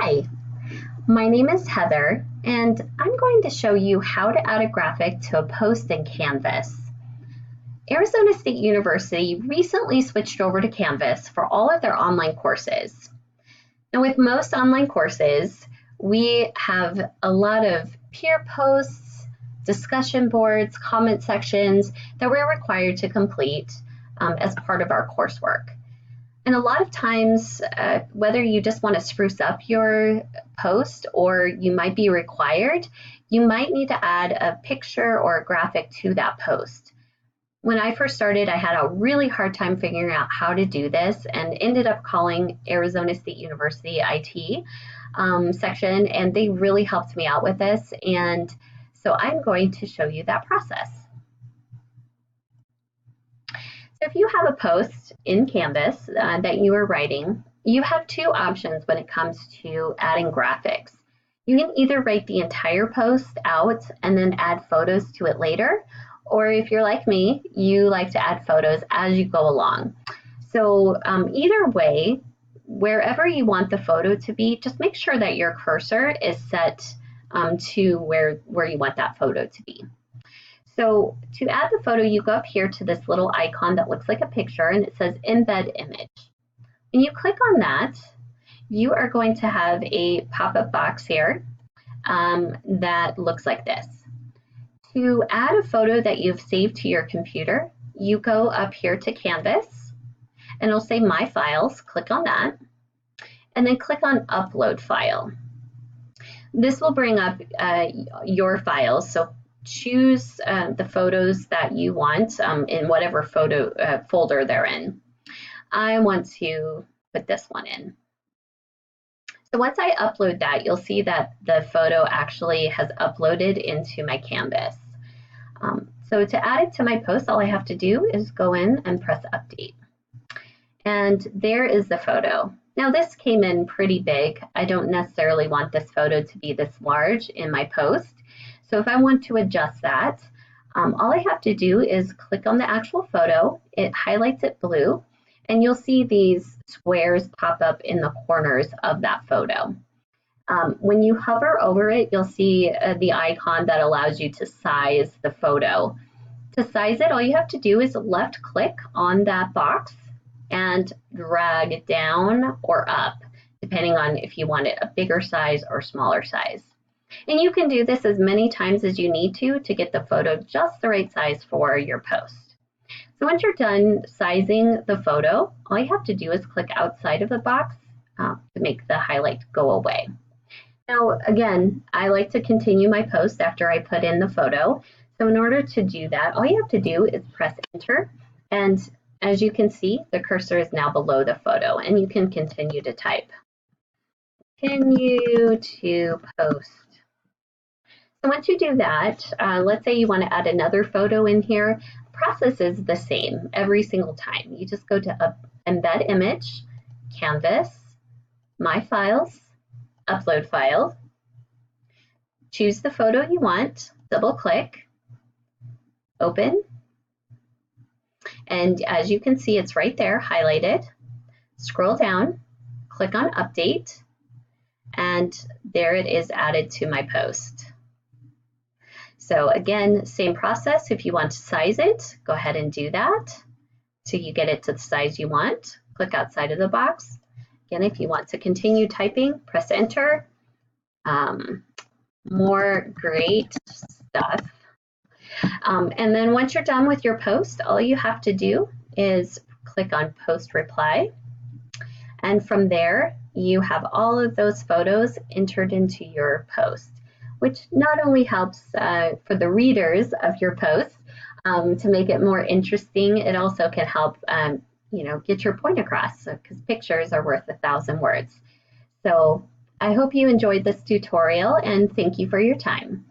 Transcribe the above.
Hi, my name is Heather, and I'm going to show you how to add a graphic to a post in Canvas. Arizona State University recently switched over to Canvas for all of their online courses. Now, with most online courses, we have a lot of peer posts, discussion boards, comment sections that we're required to complete as part of our coursework. And a lot of times, whether you just want to spruce up your post or you might be required, you might need to add a picture or a graphic to that post. When I first started, I had a really hard time figuring out how to do this and ended up calling Arizona State University IT section, and they really helped me out with this. And so I'm going to show you that process. So if you have a post in Canvas that you are writing, you have two options when it comes to adding graphics. You can either write the entire post out and then add photos to it later, or if you're like me, you like to add photos as you go along. So either way, wherever you want the photo to be, just make sure that your cursor is set to where you want that photo to be. So to add the photo, you go up here to this little icon that looks like a picture and it says embed image. When you click on that, you are going to have a pop-up box here that looks like this. To add a photo that you've saved to your computer, you go up here to Canvas and it'll say My Files. Click on that and then click on Upload File. This will bring up your files. So choose the photos that you want in whatever photo folder they're in. I want to put this one in. So once I upload that, you'll see that the photo actually has uploaded into my Canvas. So to add it to my post, all I have to do is go in and press update. And there is the photo. Now this came in pretty big. I don't necessarily want this photo to be this large in my post. So if I want to adjust that, all I have to do is click on the actual photo. It highlights it blue, and you'll see these squares pop up in the corners of that photo. When you hover over it, you'll see the icon that allows you to size the photo. To size it, all you have to do is left click on that box and drag down or up, depending on if you want it a bigger size or smaller size. And you can do this as many times as you need to get the photo just the right size for your post. So once you're done sizing the photo, all you have to do is click outside of the box to make the highlight go away. Now, again, I like to continue my post after I put in the photo. So in order to do that, all you have to do is press enter. And as you can see, the cursor is now below the photo and you can continue to type. Continue to post. So once you do that, let's say you want to add another photo in here, the process is the same every single time. You just go to Embed Image, Canvas, My Files, Upload File, choose the photo you want, double click, open, and as you can see, it's right there, highlighted. Scroll down, click on Update, and there it is added to my post. So again, same process. If you want to size it, go ahead and do that till you get it to the size you want. Click outside of the box. Again, if you want to continue typing, press enter. More great stuff. And then once you're done with your post, all you have to do is click on Post Reply. And from there, you have all of those photos entered into your post, which not only helps for the readers of your post to make it more interesting, it also can help get your point across, because pictures are worth 1,000 words. So I hope you enjoyed this tutorial and thank you for your time.